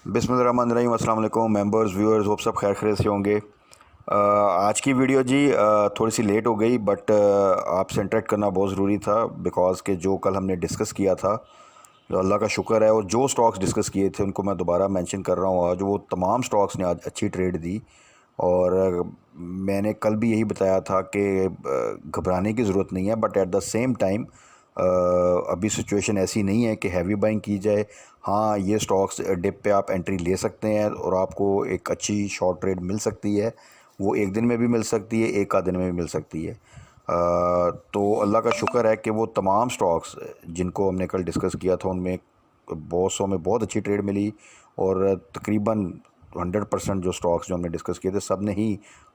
बिस्मिल्लाहिर्रहमानिर्रहीम। अस्सलाम वालेकुम मेंबर्स व्यूअर्स, होप सब खैर खैरियत से होंगे। आज की वीडियो जी थोड़ी सी लेट हो गई, बट आपसे इंटरेक्ट करना बहुत ज़रूरी था बिकॉज़ के जो कल हमने डिस्कस किया था, जो अल्लाह का शुक्र है, और जो स्टॉक्स डिस्कस किए थे उनको मैं दोबारा मेंशन कर रहा हूँ। आज वो तमाम स्टॉक्स ने आज अच्छी ट्रेड दी। और मैंने कल भी यही बताया था कि घबराने की ज़रूरत नहीं है, but at the same time अभी सिचुएशन ऐसी नहीं है कि हैवी बाइंग की जाए। हाँ, ये स्टॉक्स डिप पे आप एंट्री ले सकते हैं और आपको एक अच्छी शॉर्ट ट्रेड मिल सकती है। वो एक दिन में भी मिल सकती है, एक आध दिन में भी मिल सकती है। तो अल्लाह का शुक्र है कि वो तमाम स्टॉक्स जिनको हमने कल डिस्कस किया था उनमें बहुत सौ में बहुत अच्छी ट्रेड मिली। और तकरीबन 100% जो स्टॉक्स जो हमने डिस्कस किए थे सब ने ही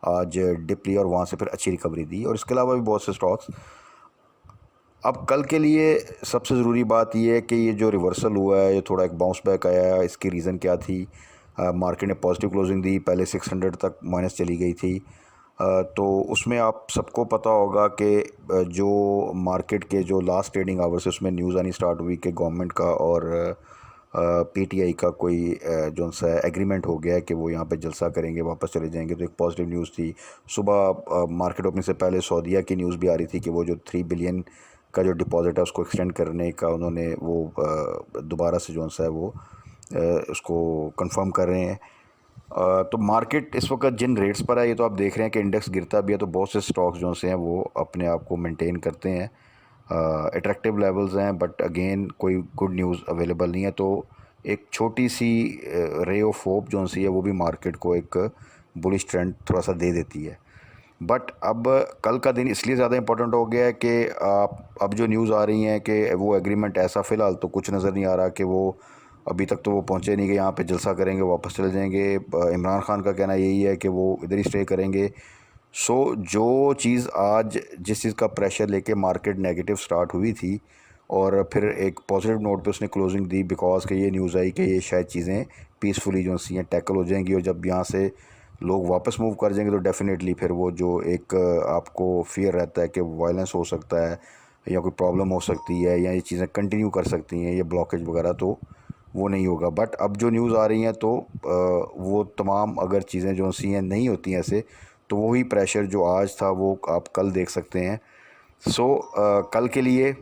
आज डिप लिया और वहाँ से फिर अच्छी रिकवरी दी। और इसके अलावा भी बहुत से स्टॉक्स। अब कल के लिए सबसे ज़रूरी बात यह है कि ये जो रिवर्सल हुआ है, ये थोड़ा एक बाउंस बैक आया है। इसकी रीज़न क्या थी? मार्केट ने पॉजिटिव क्लोजिंग दी, पहले 600 तक माइनस चली गई थी। तो उसमें आप सबको पता होगा कि जो मार्केट के जो लास्ट ट्रेडिंग आवर्स है उसमें न्यूज़ आनी स्टार्ट हुई कि गवर्नमेंट का और पीटीआई का कोई जो सा एग्रीमेंट हो गया है कि वो यहाँ पे जलसा करेंगे, वापस चले जाएंगे। तो एक पॉजिटिव न्यूज़ थी। सुबह मार्केट ओपनिंग से पहले सऊदीया की न्यूज़ भी आ रही थी कि वो जो 3 बिलियन का जो डिपॉजिट है उसको एक्सटेंड करने का उन्होंने वो दोबारा से जो सा है वो उसको कंफर्म कर रहे हैं। तो मार्केट इस वक्त जिन रेट्स पर है, ये तो आप देख रहे हैं कि इंडेक्स गिरता भी है तो बहुत से स्टॉक्स जो से हैं वो अपने आप को मेंटेन करते हैं। अट्रैक्टिव लेवल्स हैं, बट अगेन कोई गुड न्यूज़ अवेलेबल नहीं है। तो एक छोटी सी रे ऑफ होप जो सी है वो भी मार्केट को एक बुलिश ट्रेंड थोड़ा सा दे देती है। बट अब कल का दिन इसलिए ज़्यादा इंपॉर्टेंट हो गया है कि आप अब जो न्यूज़ आ रही हैं कि वो एग्रीमेंट ऐसा फ़िलहाल तो कुछ नज़र नहीं आ रहा कि वो अभी तक तो वो पहुंचे नहीं कि यहाँ पे जलसा करेंगे वापस चले जाएंगे। इमरान खान का कहना यही है कि वो इधर ही स्टे करेंगे। सो जो चीज़ आज जिस चीज़ का प्रेशर लेके मार्केट नेगेटिव स्टार्ट हुई थी और फिर एक पॉजिटिव नोट पे उसने क्लोजिंग दी बिकॉज के ये न्यूज़ आई कि ये शायद चीज़ें पीसफुली जो सी हैं टैकल हो जाएंगी। और जब यहाँ से लोग वापस मूव कर जाएंगे तो डेफिनेटली फिर वो जो एक आपको फियर रहता है कि वायलेंस हो सकता है या कोई प्रॉब्लम हो सकती है या ये चीज़ें कंटिन्यू कर सकती हैं, ये ब्लॉकेज वगैरह, तो वो नहीं होगा। बट अब जो न्यूज़ आ रही हैं तो वो तमाम अगर चीज़ें जो सी हैं नहीं होती हैं ऐसे, तो वही प्रेशर जो आज था वो आप कल देख सकते हैं। सो कल के लिए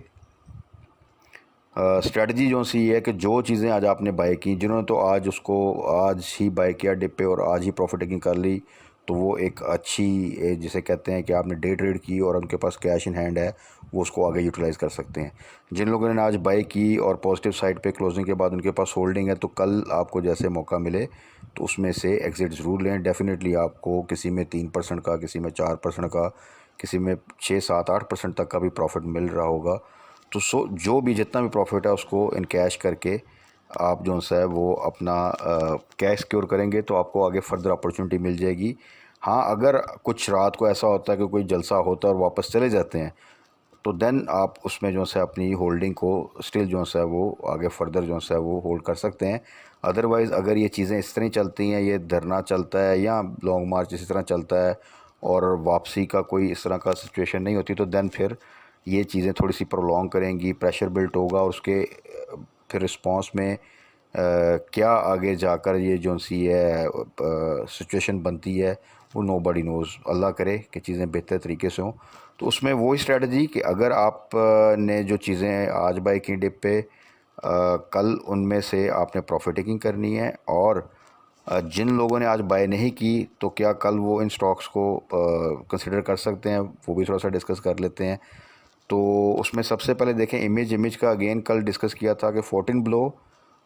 स्ट्रेटजी जो सी है कि जो चीज़ें आज आपने बाय की, जिन्होंने तो आज उसको आज ही बाय किया डिप पे और आज ही प्रॉफिट टेकिंग कर ली, तो वो एक अच्छी जिसे कहते हैं कि आपने डे ट्रेड की और उनके पास कैश इन हैंड है, वो उसको आगे यूटिलाइज़ कर सकते हैं। जिन लोगों ने आज बाय की और पॉजिटिव साइड पे क्लोजिंग के बाद उनके पास होल्डिंग है, तो कल आपको जैसे मौका मिले तो उसमें से एग्ज़िट ज़रूर लें। डेफिनेटली आपको किसी में 3% का, किसी में 4% का, किसी में 6 7 8% तक का भी प्रॉफिट मिल रहा होगा। तो जो भी जितना भी प्रॉफिट है उसको इन कैश करके आप जो सा है वो अपना कैश सिक्योर करेंगे तो आपको आगे फर्दर अपॉर्चुनिटी मिल जाएगी। हाँ, अगर कुछ रात को ऐसा होता है कि कोई जलसा होता है और वापस चले जाते हैं, तो देन आप उसमें जो है अपनी होल्डिंग को स्टिल जो है वो आगे फर्दर जो है वो होल्ड कर सकते हैं। अदरवाइज़ अगर ये चीज़ें इस तरह चलती हैं, ये धरना चलता है या लॉन्ग मार्च इसी तरह चलता है और वापसी का कोई इस तरह का सिचुएशन नहीं होती, तो देन फिर ये चीज़ें थोड़ी सी प्रोलॉन्ग करेंगी, प्रेशर बिल्ट होगा और उसके फिर रिस्पॉन्स में क्या आगे जाकर ये जो सी है सिचुएशन बनती है वो नो बडी नोज़। अल्लाह करे कि चीज़ें बेहतर तरीके से हों। तो उसमें वही स्ट्रेटजी कि अगर आप ने जो चीज़ें आज बाय की डिप पे, कल उनमें से आपने प्रॉफिट टेकिंग करनी है। और जिन लोगों ने आज बाय नहीं की तो क्या कल वो इन स्टॉक्स को कंसिडर कर सकते हैं, वो भी थोड़ा सा डिस्कस कर लेते हैं। तो उसमें सबसे पहले देखें इमेज का अगेन कल डिस्कस किया था कि 14 ब्लो,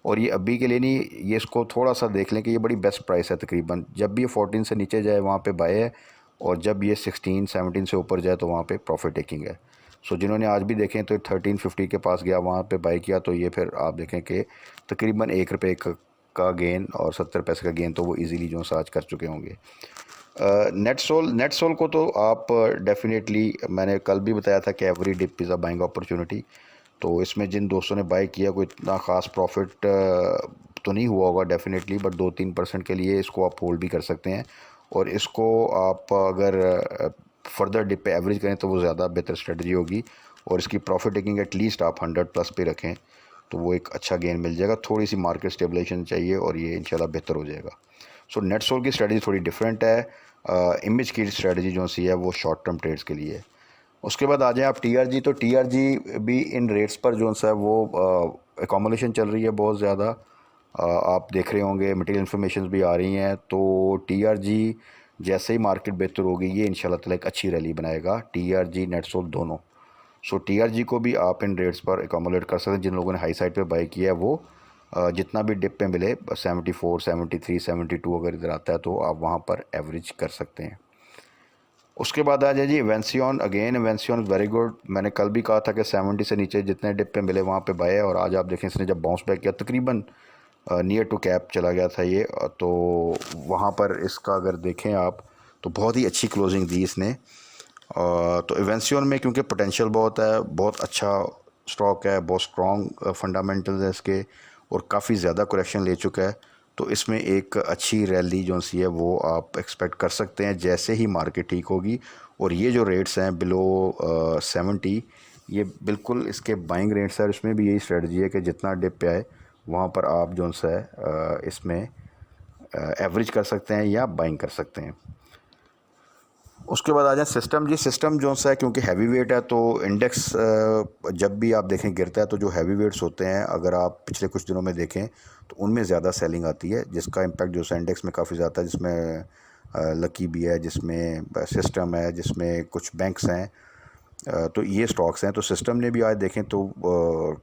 और ये अभी के लिए नहीं, ये इसको थोड़ा सा देख लें कि ये बड़ी बेस्ट प्राइस है। तकरीबन जब भी ये 14 से नीचे जाए वहाँ पे बाय है और जब ये 16 17 से ऊपर जाए तो वहाँ पे प्रॉफिट टेकिंग है। सो जिन्होंने आज भी देखें तो 1350 के पास गया, वहाँ पे बाय किया, तो ये फिर आप देखें कि तकरीबन ₹1 का गेन और 70 पैसे का गेन तो वो इजीली जो है आज कर चुके होंगे। नेट सोल को तो आप डेफिनेटली, मैंने कल भी बताया था कि every dip is a buying opportunity. तो इसमें जिन दोस्तों ने बाय किया कोई इतना ख़ास प्रॉफिट तो नहीं हुआ होगा डेफिनेटली, बट 2-3% के लिए इसको आप होल्ड भी कर सकते हैं। और इसको आप अगर फर्दर डिप पे एवरेज करें तो वो ज़्यादा बेहतर स्ट्रेटजी होगी। और इसकी प्रॉफिट टेकिंग एटलीस्ट आप 100 प्लस पे रखें तो वो एक अच्छा गेन मिल जाएगा। थोड़ी सी मार्केट स्टेबलाइजेशन चाहिए और ये इंशाल्लाह बेहतर हो जाएगा। सो नेटसोल की स्ट्रेटजी थोड़ी डिफरेंट है। इमेज की स्ट्रेटजी जो सी है वो शॉर्ट टर्म ट्रेड्स के लिए है। उसके बाद आ जाएँ आप टीआरजी, तो टीआरजी भी इन रेट्स पर जो सा है वो एकोमोलेशन चल रही है बहुत ज़्यादा। आप देख रहे होंगे मटेरियल इन्फॉर्मेशन भी आ रही हैं, तो टीआरजी जैसे ही मार्केट बेहतर होगी ये इंशाल्लाह ताला एक अच्छी रैली बनाएगा, टीआरजी नेटसोल दोनों। सो टीआरजी को भी आप इन रेट्स पर एकोमोलेट कर सकते हैं। जिन लोगों ने हाई साइड पे बाई किया है वो जितना भी डिप पे मिले 74, 73, 72 अगर इधर आता है तो आप वहाँ पर एवरेज कर सकते हैं। उसके बाद आ जाए जी वेंसियन। अगेन वेंसियन वेरी गुड। मैंने कल भी कहा था कि 70 से नीचे जितने डिप पे मिले वहाँ पे बाय है, और आज आप देखें इसने जब बाउंस बैक किया तकरीबन नियर टू कैप चला गया था ये, तो वहाँ पर इसका अगर देखें आप तो बहुत ही अच्छी क्लोजिंग दी इसने। तो वेंसियन में क्योंकि पोटेंशियल बहुत है, बहुत अच्छा स्टॉक है, बहुत स्ट्रॉन्ग फंडामेंटल्स है इसके, और काफ़ी ज़्यादा करेक्शन ले चुका है, तो इसमें एक अच्छी रैली जो सी है वो आप एक्सपेक्ट कर सकते हैं जैसे ही मार्केट ठीक होगी। और ये जो रेट्स हैं बिलो 70, ये बिल्कुल इसके बाइंग रेट्स है। इसमें भी यही स्ट्रेटजी है कि जितना डिप पे आए वहाँ पर आप जो सा है इसमें एवरेज कर सकते हैं या बाइंग कर सकते हैं। उसके बाद आ जाए सिस्टम जी। सिस्टम जो सा है क्योंकि हैवी वेट है, तो इंडेक्स जब भी आप देखें गिरता है तो जो हैवी वेट्स होते हैं अगर आप पिछले कुछ दिनों में देखें तो उनमें ज़्यादा सेलिंग आती है, जिसका इम्पैक्ट जो सा इंडेक्स में काफ़ी ज़्यादा है, जिसमें लकी भी है, जिसमें सिस्टम है, जिसमें कुछ बैंक्स हैं। तो ये स्टॉक्स हैं। तो सिस्टम ने भी आज देखें तो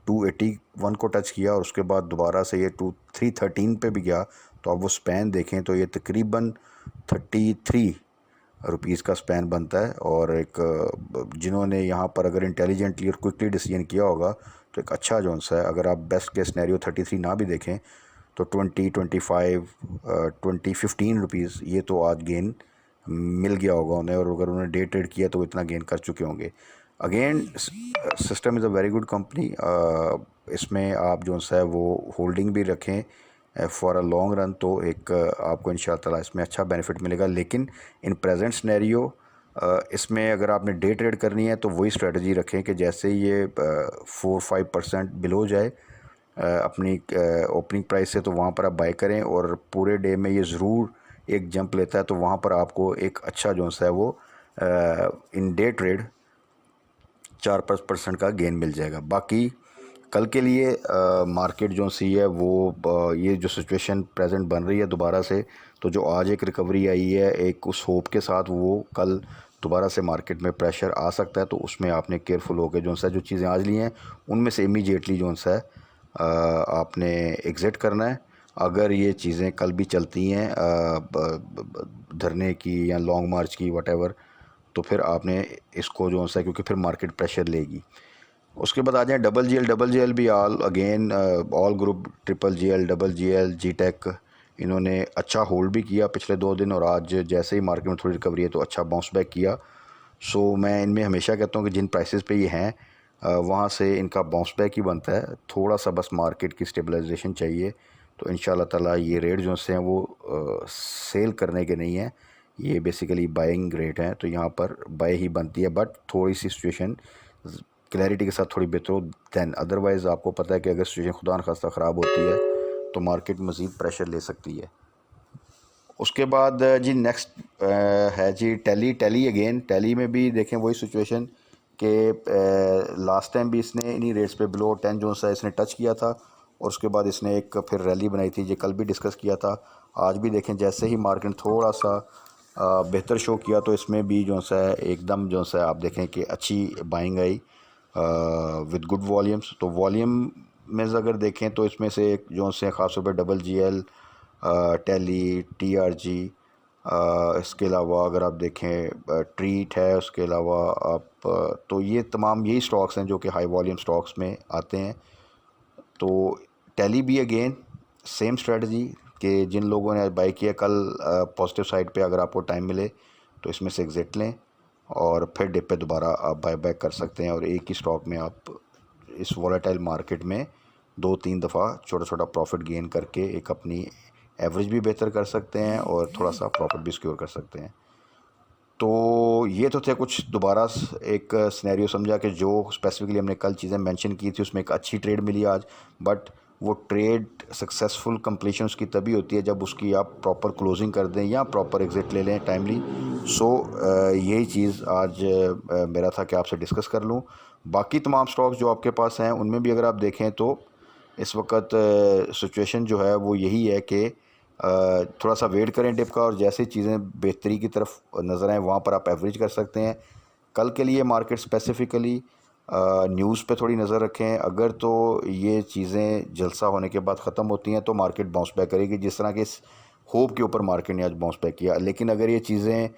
281 को टच किया और उसके बाद दोबारा से ये 313 पे भी गया। तो आप वो स्पैन देखें तो ये तकरीबन 33 रुपीज़ का स्पैन बनता है। और एक जिन्होंने यहाँ पर अगर इंटेलिजेंटली और क्विकली डिसीजन किया होगा तो एक अच्छा जोन सा है। अगर आप बेस्ट केस सिनेरियो 33 ना भी देखें तो 20, 25, 20, 15 रुपीज़ ये तो आज गेन मिल गया होगा उन्हें, और अगर उन्होंने डे ट्रेड किया तो वो इतना गेन कर चुके होंगे। Again system is a very good company. इसमें आप जो सा है वो होल्डिंग भी रखें फॉर अ लॉन्ग रन, तो एक आपको इंशाअल्लाह ताला इसमें अच्छा बेनिफिट मिलेगा। लेकिन इन प्रेजेंट सिनेरियो इसमें अगर आपने डे ट्रेड करनी है तो वही स्ट्रेटजी रखें कि जैसे ये 4-5% बिलो जाए अपनी ओपनिंग प्राइस से, तो वहाँ पर आप बाय करें, और पूरे डे में ये ज़रूर एक जंप लेता है तो वहाँ पर आपको एक अच्छा जो सा है वो इन डे ट्रेड 4-5% का गेन मिल जाएगा। बाकी कल के लिए मार्केट जो सी है वो ये जो सिचुएशन प्रेजेंट बन रही है दोबारा से, तो जो आज एक रिकवरी आई है एक उस होप के साथ, वो कल दोबारा से मार्केट में प्रेशर आ सकता है। तो उसमें आपने केयरफुल होकर जो सा जो चीज़ें आज ली हैं उनमें से इमीडिएटली जो सा है आपने एग्ज़िट करना है। अगर ये चीज़ें कल भी चलती हैं धरने की या लॉन्ग मार्च की वटेवर, तो फिर आपने इसको जो सा, क्योंकि फिर मार्केट प्रेशर लेगी। उसके बाद आ जाए डबल जी एल भी all again all group, triple G L, double G L, G tech, इन्होंने अच्छा होल्ड भी किया पिछले 2 दिन, और आज जैसे ही मार्केट में थोड़ी रिकवरी है तो अच्छा बाउंस बैक किया। सो मैं इनमें हमेशा कहता हूँ कि जिन प्राइसेस पे ये हैं वहाँ से इनका बाउंस बैक ही बनता है। थोड़ा सा बस मार्केट की स्टेबलाइजेशन चाहिए, तो इंशाल्लाह ताला ये रेट जो से हैं वो सेल करने के नहीं हैं, ये बेसिकली बाइंग रेट हैं। तो यहाँ पर बाय ही बनती है, बट थोड़ी सी सिचुएशन क्लैरिटी के साथ थोड़ी बेहतर हो दैन। अदरवाइज़ आपको पता है कि अगर सिचुएशन खुदा न खास्ता ख़राब होती है तो मार्केट मज़ीद प्रेशर ले सकती है। उसके बाद जी नेक्स्ट है जी टैली अगेन। टैली में भी देखें वही सिचुएशन कि लास्ट टाइम भी इसने इन्हीं रेट्स पे बिलो 10 जो सा इसने टच किया था, और उसके बाद इसने एक फिर रैली बनाई थी, ये कल भी डिस्कस किया था। आज भी देखें जैसे ही मार्केट थोड़ा सा बेहतर शो किया तो इसमें भी जो सा है एकदम जो सा आप देखें कि अच्छी buying I with good volumes. तो वॉल्यूम में अगर देखें तो इसमें से एक जो से ख़ास तौर पर double G L, tally, TRG, इसके अलावा अगर आप देखें ट्रीट है, उसके अलावा आप तो ये तमाम यही स्टॉक्स हैं जो कि हाई वॉल्यूम स्टॉक्स में आते हैं। तो टैली भी अगेन सेम स्ट्रेटजी कि जिन लोगों ने बाई किया कल पॉजिटिव साइड पे, अगर आपको टाइम मिले तो इसमें से एग्ज़िट लें और फिर डिप पे दोबारा आप बाय बैक कर सकते हैं, और एक ही स्टॉक में आप इस वॉलेटाइल मार्केट में 2-3 दफ़ा छोटा छोटा प्रॉफिट गेन करके एक अपनी एवरेज भी बेहतर कर सकते हैं और थोड़ा सा प्रॉफिट भी सिक्योर कर सकते हैं। तो ये तो थे कुछ दोबारा एक सिनेरियो समझा कि जो स्पेसिफिकली हमने कल चीज़ें मेंशन की थी उसमें एक अच्छी ट्रेड मिली आज, बट वो ट्रेड सक्सेसफुल कंप्लीशन उसकी तभी होती है जब उसकी आप प्रॉपर क्लोजिंग कर दें या प्रॉपर एग्ज़िट ले लें टाइमली। सो यही चीज़ आज मेरा था कि आपसे डिस्कस कर लूँ। बाकी तमाम स्टॉक्स जो आपके पास हैं उनमें भी अगर आप देखें तो इस वक्त सिचुएशन जो है वो यही है कि थोड़ा सा वेट करें डिप का, और जैसे चीज़ें बेहतरी की तरफ नज़र आएँ वहाँ पर आप एवरेज कर सकते हैं। कल के लिए मार्केट स्पेसिफ़िकली न्यूज़ पे थोड़ी नज़र रखें। अगर तो ये चीज़ें जलसा होने के बाद ख़त्म होती हैं तो मार्केट बाउंस बैक करेगी, जिस तरह के इस होप के ऊपर मार्केट ने आज बाउंस बैक किया। लेकिन अगर ये चीज़ें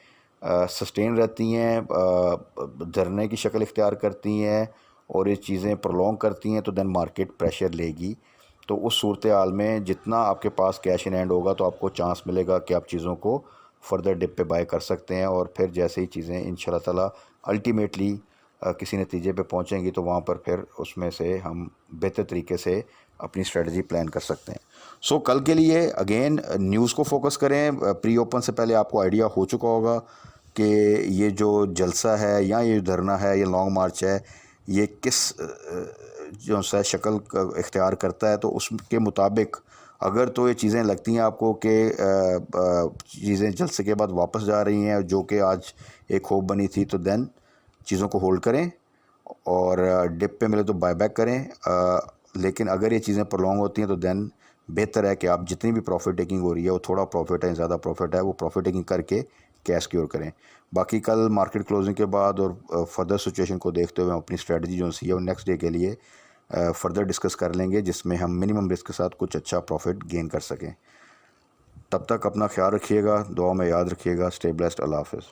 सस्टेन रहती हैं, धरने की शक्ल इख्तियार करती हैं और ये चीज़ें प्रोलॉन्ग करती हैं तो देन मार्केट प्रेशर लेगी। तो उस सूरत हाल में जितना आपके पास कैश इन हैंड होगा तो आपको चांस मिलेगा कि आप चीज़ों को फर्दर डिप पे बाय कर सकते हैं, और फिर जैसे ही चीज़ें इंशाल्लाह ताला अल्टीमेटली किसी नतीजे पे पहुंचेंगी तो वहाँ पर फिर उसमें से हम बेहतर तरीके से अपनी स्ट्रेटजी प्लान कर सकते हैं। सो कल के लिए अगेन न्यूज़ को फोकस करें। प्री ओपन से पहले आपको आइडिया हो चुका होगा कि ये जो जलसा है या ये धरना है, ये लॉन्ग मार्च है, ये किस जो सा शक्ल इख्तियार करता है। तो उसके मुताबिक अगर तो ये चीज़ें लगती हैं आपको कि चीज़ें जलसे के बाद वापस जा रही हैं जो कि आज एक होप बनी थी, तो देन चीज़ों को होल्ड करें और डिप पे मिले तो बायबैक करें। लेकिन अगर ये चीज़ें प्रोलॉन्ग होती हैं तो देन बेहतर है कि आप जितनी भी प्रॉफिट टेकिंग हो रही है, वो थोड़ा प्रॉफिट है ज़्यादा प्रॉफिट है, वो प्रॉफिट टेकिंग करके कैश क्योर करें। बाकी कल मार्केट क्लोजिंग के बाद और फर्दर सिचुएशन को देखते हुए हम अपनी स्ट्रेटजी जो सी है वो नेक्स्ट डे के लिए फर्दर डिस्कस कर लेंगे, जिसमें हम मिनिमम रिस्क के साथ कुछ अच्छा प्रॉफिट गेन कर सकें। तब तक अपना ख्याल रखिएगा, दुआ में याद रखिएगा। Stay blessed. अल्लाह हाफ़िज़।